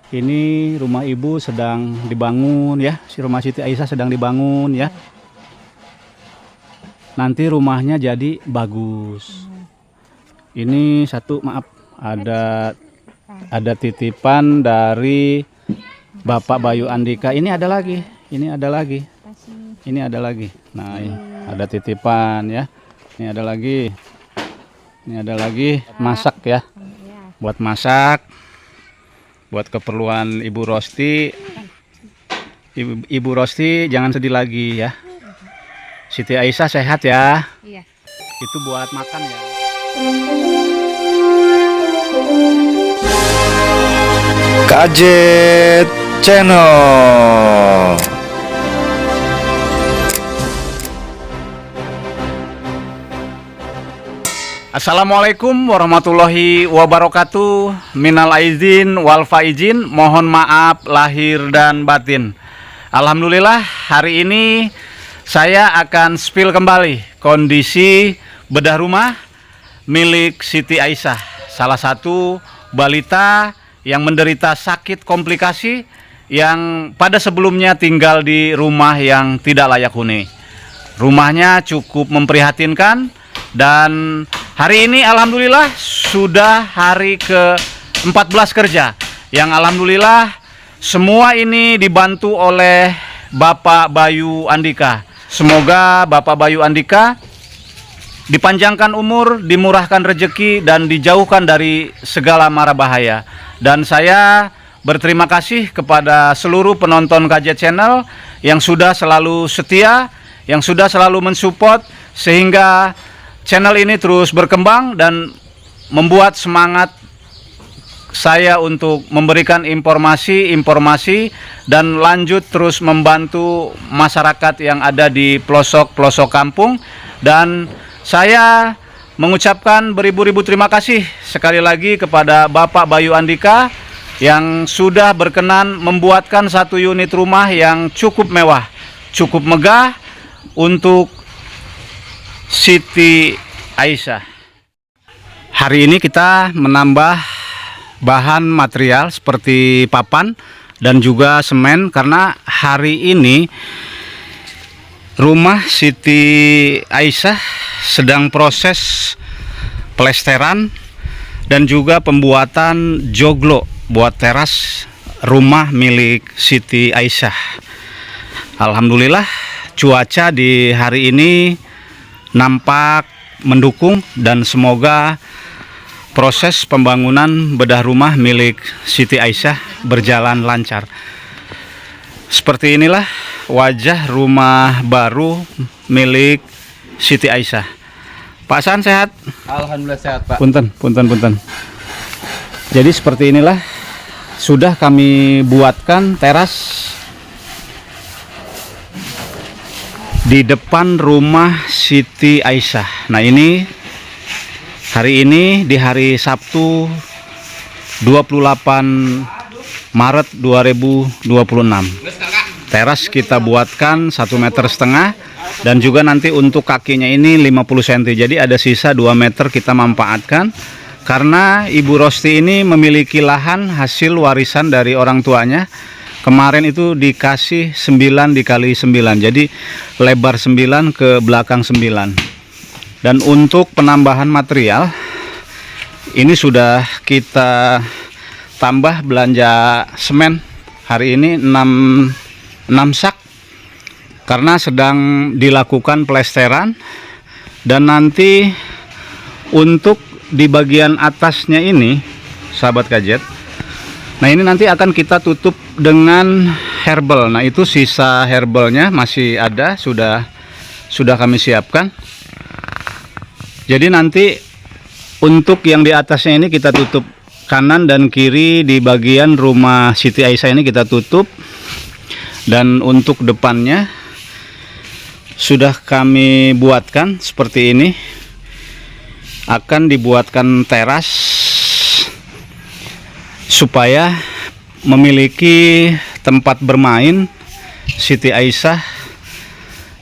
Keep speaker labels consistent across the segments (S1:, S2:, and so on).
S1: Ini rumah ibu sedang dibangun ya. Si rumah Siti Aisyah sedang dibangun ya. Nanti rumahnya jadi bagus. Ini satu, maaf, ada titipan dari Bapak Bayu Andika. Ini ada lagi. Ini ada lagi. Ini ada lagi. Nah, ini ada titipan ya. Ini ada lagi. Ini ada lagi masak ya. Buat masak. Buat keperluan Ibu Rosti. Ibu Rosti jangan sedih lagi ya. Siti Aisyah sehat ya.
S2: Iya.
S1: Itu buat makan ya.
S3: Gadget Channel.
S1: Assalamualaikum warahmatullahi wabarakatuh. Minal aizin wal faizin, mohon maaf lahir dan batin. Alhamdulillah hari ini saya akan spill kembali kondisi bedah rumah milik Siti Aisyah, salah satu balita yang menderita sakit komplikasi yang pada sebelumnya tinggal di rumah yang tidak layak huni. Rumahnya cukup memprihatinkan dan hari ini alhamdulillah sudah hari ke-14 kerja yang alhamdulillah semua ini dibantu oleh Bapak Bayu Andika. Semoga Bapak Bayu Andika dipanjangkan umur, dimurahkan rezeki dan dijauhkan dari segala mara bahaya. Dan saya berterima kasih kepada seluruh penonton Gadget Channel yang sudah selalu setia, yang sudah selalu mensupport sehingga channel ini terus berkembang dan membuat semangat saya untuk memberikan informasi dan lanjut terus membantu masyarakat yang ada di pelosok-pelosok kampung. Dan saya mengucapkan beribu-ribu terima kasih sekali lagi kepada Bapak Bayu Andika yang sudah berkenan membuatkan satu unit rumah yang cukup mewah, cukup megah untuk Siti Aisyah. Hari ini kita menambah bahan material seperti papan dan juga semen karena hari ini rumah Siti Aisyah sedang proses plesteran dan juga pembuatan joglo buat teras rumah milik Siti Aisyah. Alhamdulillah cuaca di hari ini nampak mendukung dan semoga proses pembangunan bedah rumah milik Siti Aisyah berjalan lancar. Seperti inilah wajah rumah baru milik Siti Aisyah. Pak San sehat?
S4: Alhamdulillah sehat, Pak.
S1: Punten. Jadi seperti inilah sudah kami buatkan teras di depan rumah Siti Aisyah. Nah ini hari ini di hari Sabtu 28 Maret 2026. Teras kita buatkan 1,5 meter dan juga nanti untuk kakinya ini 50 cm. Jadi ada sisa 2 meter kita manfaatkan karena Ibu Rosti ini memiliki lahan hasil warisan dari orang tuanya. Kemarin itu dikasih 9 dikali 9, jadi lebar 9 ke belakang 9. Dan untuk penambahan material ini sudah kita tambah belanja semen hari ini 6 sak karena sedang dilakukan plesteran. Dan nanti untuk di bagian atasnya ini sahabat gadget, nah ini nanti akan kita tutup dengan herbal. Nah itu sisa herbalnya masih ada, sudah kami siapkan. Jadi nanti untuk yang di atasnya ini kita tutup kanan dan kiri di bagian rumah Siti Aisyah ini kita tutup. Dan untuk depannya sudah kami buatkan seperti ini. Akan dibuatkan teras supaya memiliki tempat bermain Siti Aisyah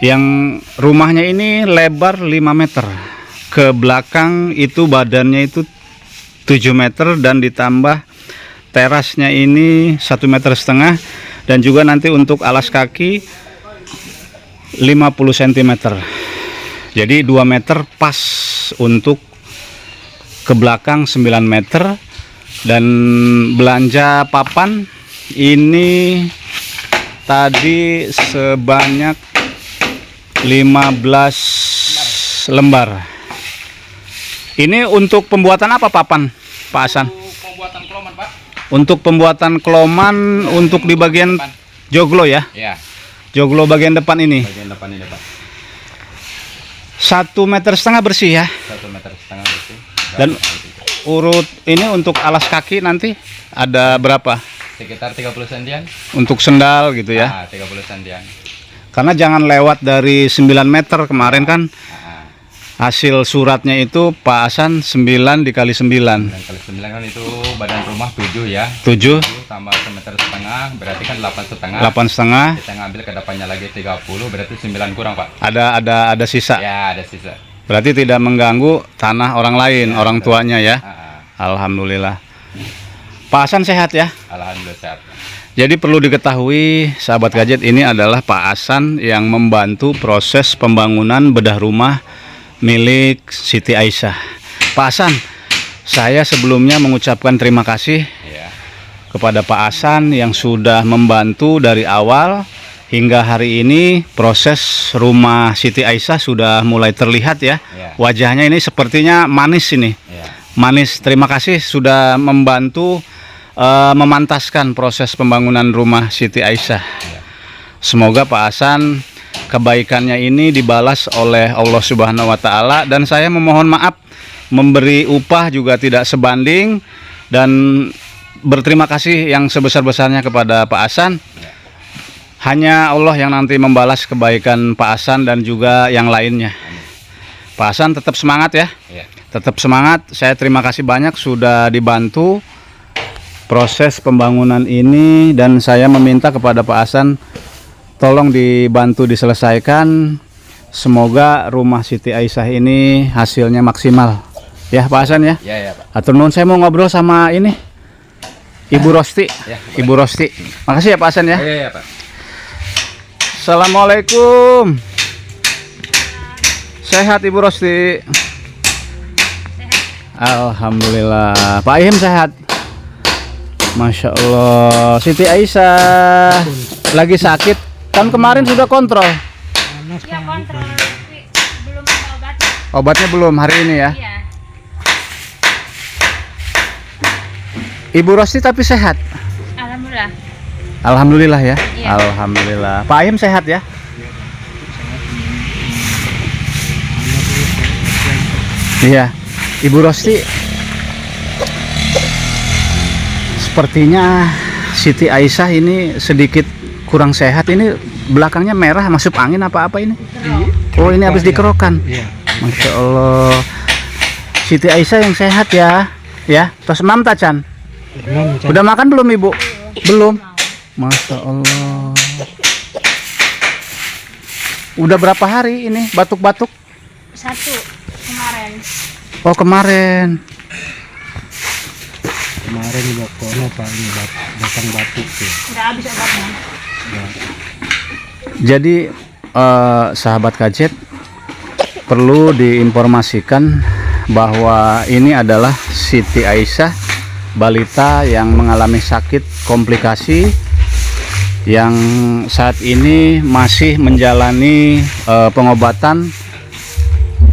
S1: yang rumahnya ini lebar 5 meter. Ke belakang itu badannya itu 7 meter dan ditambah terasnya ini 1,5 meter, dan juga nanti untuk alas kaki 50 cm. Jadi 2 meter pas untuk ke belakang 9 meter. Dan belanja papan ini tadi sebanyak 15 lembar. Ini untuk pembuatan apa papan, Pak Hasan?
S3: Untuk pembuatan kloman, Pak.
S1: Untuk pembuatan kloman untuk di bagian joglo ya?
S3: Iya.
S1: Joglo bagian depan ini.
S3: Bagian depan ini, Pak.
S1: 1,5 meter bersih ya.
S3: 1,5 meter bersih.
S1: Dan urut ini untuk alas kaki nanti ada berapa?
S3: Sekitar 30 sentian.
S1: Untuk sendal gitu ya.
S3: 30 sentian.
S1: Karena jangan lewat dari 9 meter kemarin kan. Hasil suratnya itu Pak Hasan 9 dikali 9.
S3: 9 kali 9 kan itu badan rumah 7 ya.
S1: 7
S3: tambah 1,5 meter, berarti kan 8,5.
S1: 8,5.
S3: Kita ngambil ke depannya lagi 30, berarti 9 kurang, Pak.
S1: Ada sisa.
S3: Ya, ada sisa.
S1: Berarti tidak mengganggu tanah orang lain,
S3: Ya,
S1: orang
S3: betul.
S1: tuanya ya. Alhamdulillah. Pak Hasan sehat ya?
S3: Alhamdulillah sehat.
S1: Jadi perlu diketahui sahabat gadget, ini adalah Pak Hasan yang membantu proses pembangunan bedah rumah milik Siti Aisyah. Pak Hasan, saya sebelumnya mengucapkan terima kasih
S3: Ya.
S1: kepada Pak Hasan yang sudah membantu dari awal hingga hari ini. Proses rumah Siti Aisyah sudah mulai terlihat ya.
S3: Ya.
S1: Wajahnya ini sepertinya manis ini.
S3: Ya.
S1: Manis, terima kasih sudah membantu memantaskan proses pembangunan rumah Siti Aisyah. Semoga Pak Hasan kebaikannya ini dibalas oleh Allah Subhanahu wa Ta'ala, dan saya memohon maaf memberi upah juga tidak sebanding, dan berterima kasih yang sebesar-besarnya kepada Pak Hasan. Hanya Allah yang nanti membalas kebaikan Pak Hasan dan juga yang lainnya. Pak Hasan tetap semangat ya.
S3: Ya.
S1: Tetap semangat. Saya terima kasih banyak sudah dibantu proses pembangunan ini, dan saya meminta kepada Pak Hasan tolong dibantu diselesaikan. Semoga rumah Siti Aisyah ini hasilnya maksimal. Ya Pak Hasan ya.
S3: Ya, ya, Pak.
S1: Atur nuhun, saya mau ngobrol sama ini Ibu Rosti.
S3: Ya,
S1: Ibu Rosti. Makasih ya Pak Hasan ya.
S3: Ya, Pak.
S1: Assalamualaikum. Sehat Ibu Rosti? Alhamdulillah. Pak Ihim sehat? Masya Allah. Siti Aisyah lagi sakit. Kan kemarin sudah kontrol.
S2: Ya kontrol, tapi belum ada obatnya.
S1: Obatnya belum hari ini ya.
S2: Iya.
S1: Ibu Rosti tapi sehat.
S2: Alhamdulillah.
S1: Alhamdulillah ya.
S2: Iya.
S1: Alhamdulillah. Pak Ihim sehat ya? Iya. Ibu Rosti, sepertinya Siti Aisyah ini sedikit kurang sehat. Ini belakangnya merah, masuk angin apa-apa ini? Oh, ini habis dikerokan. Masya Allah. Siti Aisyah yang sehat ya. Ya, terus mam tacan. Udah makan belum Ibu? Belum. Masya Allah. Udah berapa hari ini batuk-batuk?
S2: 1 kemarin.
S1: Oh, kemarin.
S4: Kemarin waktu Pak ini datang batuk tuh.
S2: Udah habis obatnya.
S1: Jadi sahabat kajet perlu diinformasikan bahwa ini adalah Siti Aisyah, balita yang mengalami sakit komplikasi, yang saat ini masih menjalani pengobatan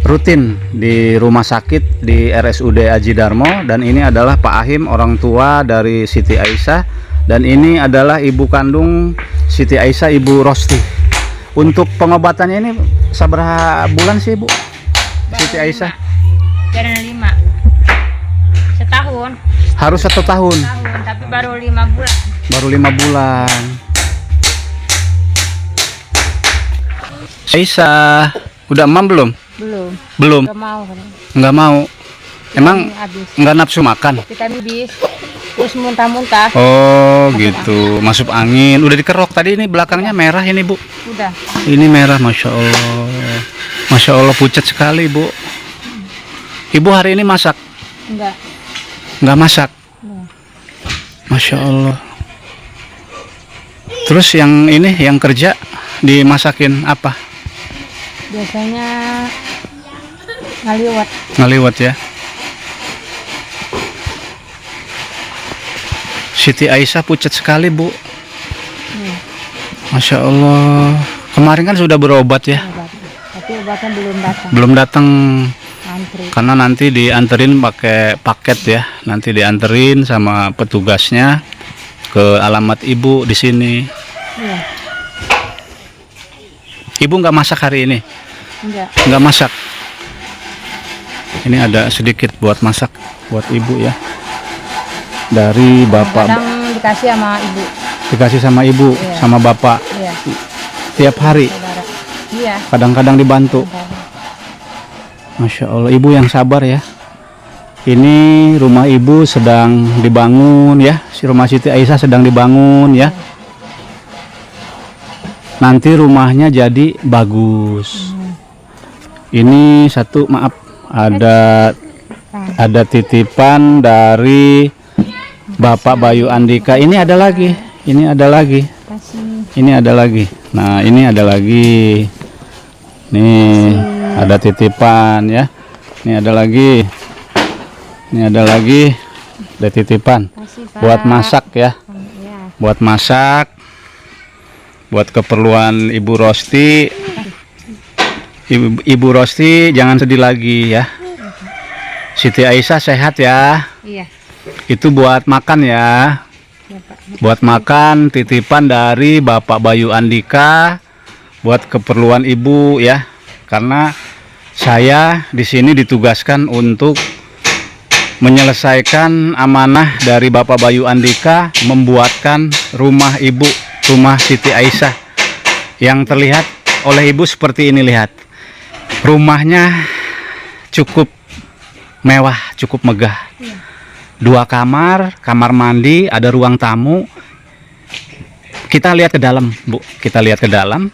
S1: rutin di rumah sakit di RSUD Aji Darmo. Dan ini adalah Pak Ahim, orang tua dari Siti Aisyah, dan ini adalah ibu kandung Siti Aisyah, Ibu Rosti. Untuk pengobatannya ini seberapa bulan sih Bu Siti Aisyah?
S2: Jalan 5. Setahun.
S1: Harus 1 tahun.
S2: Tahun, tapi baru 5 bulan.
S1: Baru 5 bulan. Aisyah, udah emam belum?
S2: Belum.
S1: Belum.
S2: Gak mau kan.
S1: Nggak mau. Emang
S2: Habis.
S1: nggak nafsu makan?
S2: Kita bis. Terus muntah-muntah.
S1: Oh gitu, masuk angin. Udah dikerok tadi, ini belakangnya merah ini Bu.
S2: Udah.
S1: Ini merah, Masya Allah. Masya Allah, pucat sekali Bu. Ibu hari ini masak?
S2: Enggak.
S1: Nggak masak?
S2: Enggak.
S1: Masya Allah. Terus yang ini yang kerja dimasakin apa?
S2: Biasanya ngaliwat.
S1: Ngaliwat ya. Siti Aisyah pucat sekali, Bu. Masya Allah. Kemarin kan sudah berobat ya.
S2: Tapi obatnya belum datang.
S1: Belum datang.
S2: Antri.
S1: Karena nanti dianterin pakai paket ya. Nanti dianterin sama petugasnya ke alamat Ibu di sini.
S2: Iya.
S1: Ibu nggak masak hari ini?
S2: Enggak.
S1: Nggak masak. Ini ada sedikit buat masak buat Ibu ya. Dari Bapak.
S2: Kadang dikasih sama ibu.
S1: Dikasih sama Ibu,
S2: Iya.
S1: sama Bapak.
S2: Iya.
S1: Tiap hari.
S2: Saudara. Iya.
S1: Kadang-kadang dibantu. Masya Allah, Ibu yang sabar ya. Ini rumah Ibu sedang dibangun ya. Si rumah Siti Aisyah sedang dibangun ya. Nanti rumahnya jadi bagus. Ini satu, maaf, ada titipan dari Bapak Bayu Andika. Ini ada lagi. Ini ada lagi.
S2: Kasih.
S1: Ini ada lagi. Nah, ini ada lagi. Nih, ada titipan ya. Ini ada lagi. Ini ada lagi. Ada titipan.
S2: Kasih, Pak.
S1: Buat masak ya.
S2: Iya.
S1: Buat masak. Buat keperluan Ibu Rosti. Ibu Rosti jangan sedih lagi ya. Siti Aisyah sehat ya.
S2: Iya.
S1: Itu buat makan ya.
S2: Iya, Pak.
S1: Buat makan titipan dari Bapak Bayu Andika buat keperluan Ibu ya. Karena saya di sini ditugaskan untuk menyelesaikan amanah dari Bapak Bayu Andika membuatkan rumah Ibu, rumah Siti Aisyah yang terlihat oleh Ibu seperti ini. Lihat. Rumahnya cukup mewah, cukup megah. 2 kamar, kamar mandi, ada ruang tamu. Kita lihat ke dalam, Bu. Kita lihat ke dalam.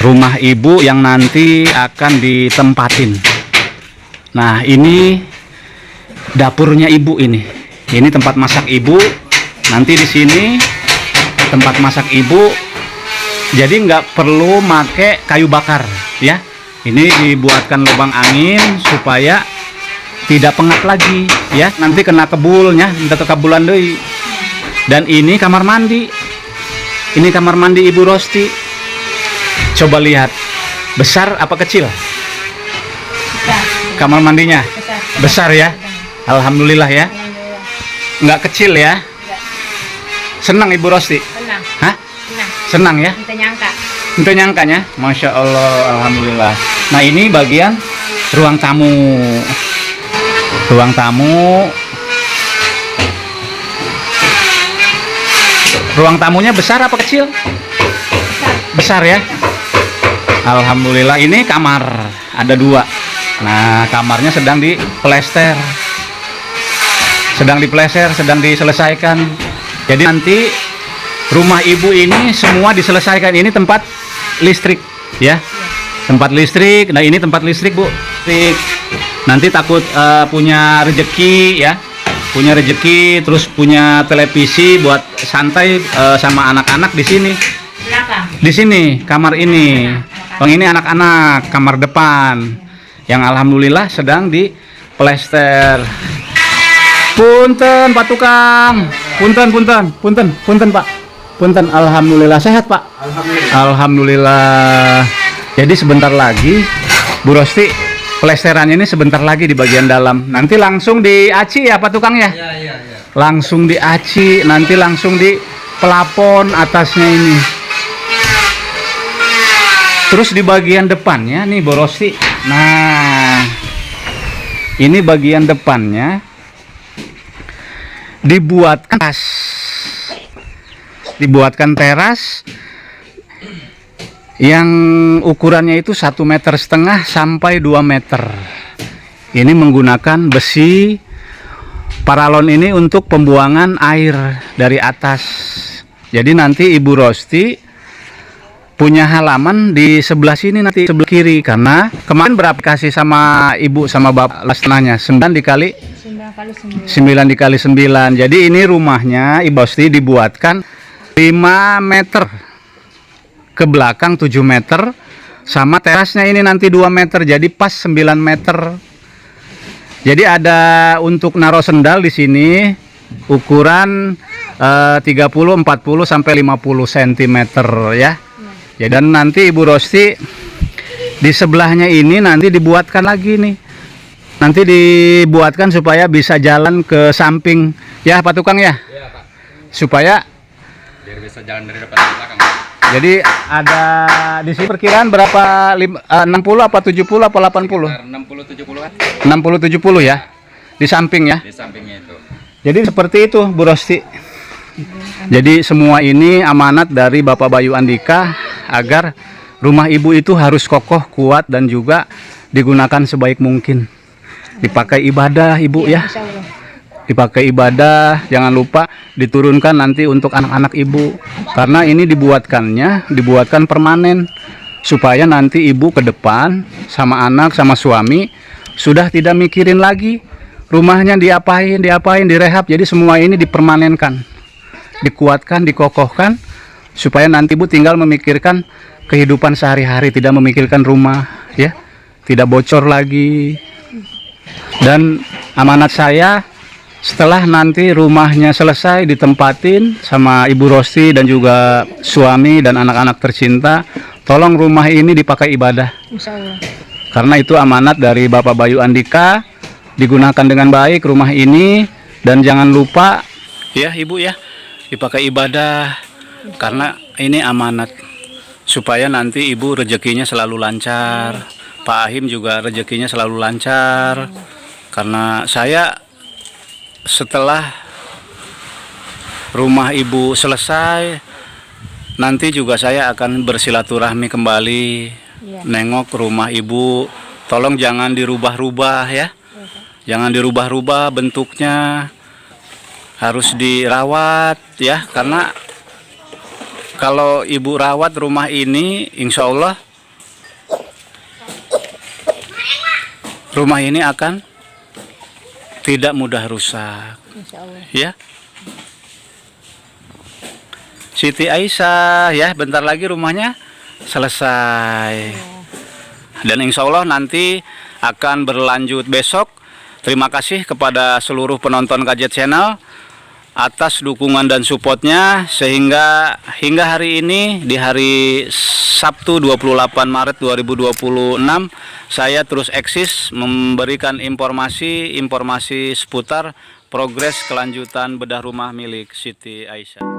S1: Rumah Ibu yang nanti akan ditempatin. Nah, ini dapurnya Ibu ini. Ini tempat masak Ibu. Nanti di sini tempat masak Ibu. Jadi nggak perlu make kayu bakar, ya. Ini dibuatkan lubang angin supaya tidak pengap lagi ya, nanti kena kebulnya, minta kebulan deui. Dan ini kamar mandi. Ini kamar mandi Ibu Rosti. Coba lihat, besar apa kecil?
S2: Besar.
S1: Kamar mandinya
S2: Besar.
S1: besar ya. Alhamdulillah ya.
S2: Alhamdulillah.
S1: Nggak kecil ya.
S2: Enggak.
S1: Senang Ibu Rosti?
S2: Tenang.
S1: Hah?
S2: Tenang.
S1: Senang ya?
S2: Kita nyangka.
S1: Itu nyangkanya, Masya Allah, Alhamdulillah. Nah, ini bagian ruang tamu. Ruang tamu. Ruang tamunya besar apa kecil? Besar ya. Alhamdulillah. Ini kamar ada 2. Nah, kamarnya sedang diplester. Sedang diselesaikan. Jadi nanti rumah Ibu ini semua diselesaikan. Ini tempat listrik ya. Tempat listrik. Nah, ini tempat listrik, Bu. Nanti takut punya rezeki ya. Punya rezeki, terus punya televisi buat santai sama anak-anak di sini.
S2: Belakang.
S1: Di sini kamar ini. Bang, ini anak-anak kamar depan yang alhamdulillah sedang diplester. Punten Pak Tukang. Punten Pak. Punten, alhamdulillah sehat Pak. Alhamdulillah. Jadi sebentar lagi Bu Rosti plesterannya ini sebentar lagi di bagian dalam. Nanti langsung diaci ya Pak Tukang ya? Iya. Langsung diaci, nanti langsung di pelapon atasnya ini. Terus di bagian depannya nih Bu Rosti. Nah, ini bagian depannya dibuatkan teras yang ukurannya itu 1,5 meter sampai 2 meter. Ini menggunakan besi paralon ini untuk pembuangan air dari atas. Jadi nanti Ibu Rosti punya halaman di sebelah sini, nanti sebelah kiri. Karena kemarin berapa kasih sama Ibu sama Bapak lastananya? 9 dikali
S2: 9 kali 9.
S1: 9 dikali 9. Jadi ini rumahnya Ibu Rosti dibuatkan 5 meter. Ke belakang 7 meter. Sama terasnya ini nanti 2 meter. Jadi pas 9 meter. Jadi ada untuk naruh sendal di sini ukuran 30, 40 sampai 50 cm ya. Ya, dan nanti Ibu Rosti di sebelahnya ini nanti dibuatkan lagi nih. Nanti dibuatkan supaya bisa jalan ke samping ya Pak Tukang ya.
S3: Iya, Pak.
S1: Supaya
S3: Biar bisa jalan dari depan ke belakang, Pak.
S1: jadi ada di sini perkiraan berapa 60 apa 70 apa 80?
S3: Sekitar 60-70-an
S1: 60-70 ya. Di samping ya.
S3: di sampingnya itu.
S1: Jadi seperti itu Bu Rosti. Jadi semua ini amanat dari Bapak Bayu Andika agar rumah ibu itu harus kokoh, kuat dan juga digunakan sebaik mungkin. Dipakai ibadah ibu ya. Dipakai ibadah, jangan lupa diturunkan nanti untuk anak-anak ibu. Karena ini dibuatkan permanen supaya nanti ibu ke depan sama anak sama suami sudah tidak mikirin lagi rumahnya diapain, direhab. Jadi semua ini dipermanenkan, dikuatkan, dikokohkan supaya nanti ibu tinggal memikirkan kehidupan sehari-hari, tidak memikirkan rumah ya, tidak bocor lagi. Dan amanat saya setelah nanti rumahnya selesai ditempatin sama Ibu Rosti dan juga suami dan anak-anak tercinta, tolong rumah ini dipakai ibadah.
S2: Insyaallah.
S1: Karena itu amanat dari Bapak Bayu Andika, digunakan dengan baik rumah ini. Dan jangan lupa ya Ibu ya, dipakai ibadah karena ini amanat supaya nanti Ibu rezekinya selalu lancar, Pak Ahim juga rezekinya selalu lancar. Karena saya setelah rumah Ibu selesai nanti juga saya akan bersilaturahmi kembali, nengok rumah Ibu. Tolong jangan dirubah-rubah ya, jangan dirubah-rubah bentuknya, harus dirawat ya. Karena kalau Ibu rawat rumah ini, insya Allah rumah ini akan tidak mudah rusak ya. Siti Aisyah ya, bentar lagi rumahnya selesai. Dan insya Allah nanti akan berlanjut besok. Terima kasih kepada seluruh penonton KJ Channel atas dukungan dan supportnya, sehingga hingga hari ini di hari Sabtu 28 Maret 2026 saya terus eksis memberikan informasi seputar progres kelanjutan bedah rumah milik Siti Aisyah.